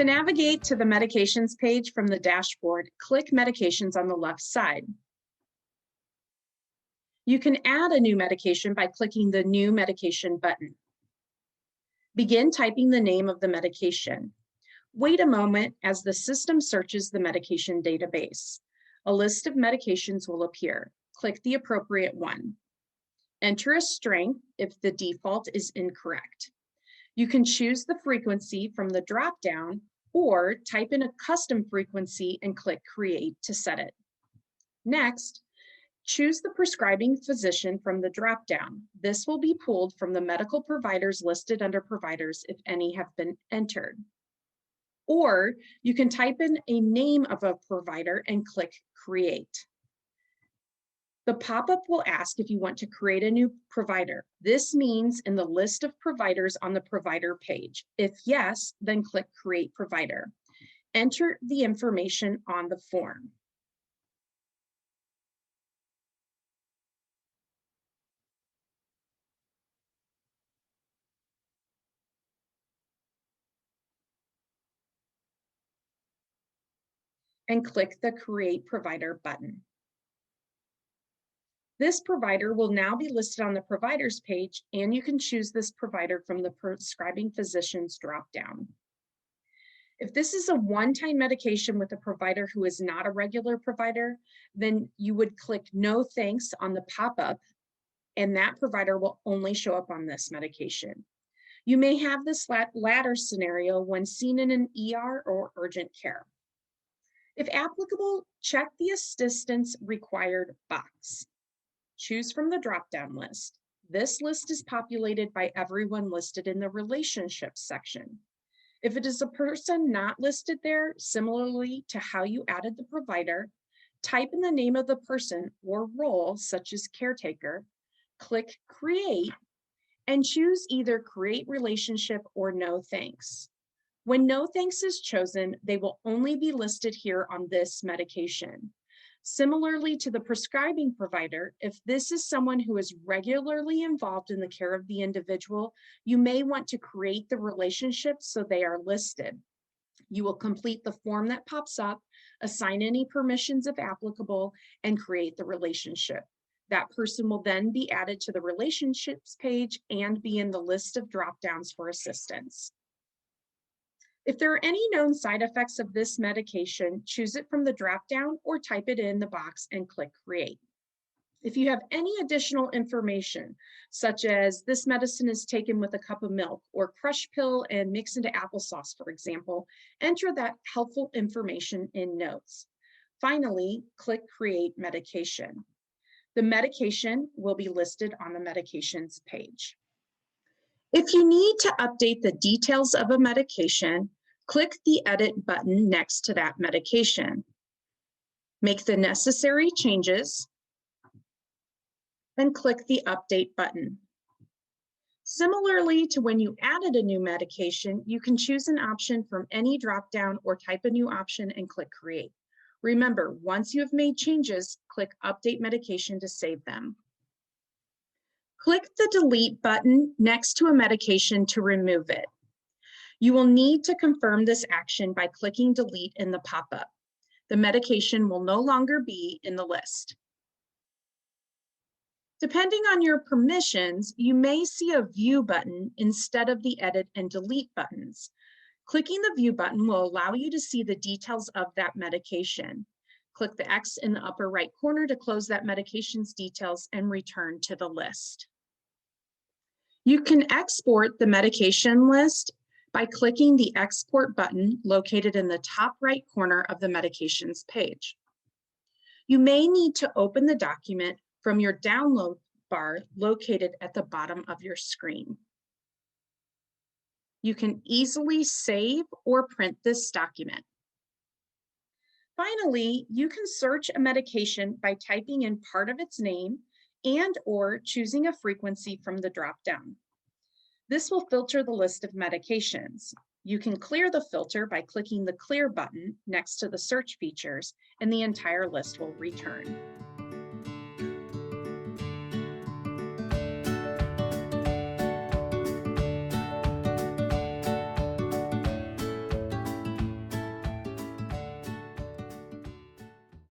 To navigate to the medications page from the dashboard, click Medications on the left side. You can add a new medication by clicking the New Medication button. Begin typing the name of the medication. Wait a moment as the system searches the medication database. A list of medications will appear. Click the appropriate one. Enter a strength if the default is incorrect. You can choose the frequency from the drop-down or type in a custom frequency and click Create to set it. Next, choose the prescribing physician from the drop-down. This will be pulled from the medical providers listed under providers if any have been entered. Or you can type in a name of a provider and click Create. The pop-up will ask if you want to create a new provider. This means in the list of providers on the provider page. If yes, then click Create Provider. Enter the information on the form. And click the Create Provider button. This provider will now be listed on the providers page, and you can choose this provider from the prescribing physicians dropdown. If this is a one-time medication with a provider who is not a regular provider, then you would click No Thanks on the pop-up, and that provider will only show up on this medication. You may have this latter scenario when seen in an ER or urgent care. If applicable, check the Assistance Required box. Choose from the drop-down list. This list is populated by everyone listed in the Relationships section. If it is a person not listed there, similarly to how you added the provider, type in the name of the person or role, such as caretaker, click Create, and choose either Create Relationship or No Thanks. When No Thanks is chosen, they will only be listed here on this medication. Similarly to the prescribing provider, if this is someone who is regularly involved in the care of the individual, you may want to create the relationship so they are listed. You will complete the form that pops up, assign any permissions if applicable, and create the relationship. That person will then be added to the relationships page and be in the list of drop-downs for assistance. If there are any known side effects of this medication, choose it from the drop-down or type it in the box and click Create. If you have any additional information, such as this medicine is taken with a cup of milk or crush pill and mixed into applesauce, for example, enter that helpful information in notes. Finally, click Create Medication. The medication will be listed on the medications page. If you need to update the details of a medication, click the Edit button next to that medication. Make the necessary changes and click the Update button. Similarly to when you added a new medication, you can choose an option from any drop-down or type a new option and click Create. Remember, once you have made changes, click Update Medication to save them. Click the Delete button next to a medication to remove it. You will need to confirm this action by clicking Delete in the pop-up. The medication will no longer be in the list. Depending on your permissions, you may see a View button instead of the Edit and Delete buttons. Clicking the View button will allow you to see the details of that medication. Click the X in the upper right corner to close that medication's details and return to the list. You can export the medication list by clicking the Export button located in the top right corner of the medications page. You may need to open the document from your download bar located at the bottom of your screen. You can easily save or print this document. Finally, you can search a medication by typing in part of its name and/or choosing a frequency from the drop-down. This will filter the list of medications. You can clear the filter by clicking the Clear button next to the search features, and the entire list will return.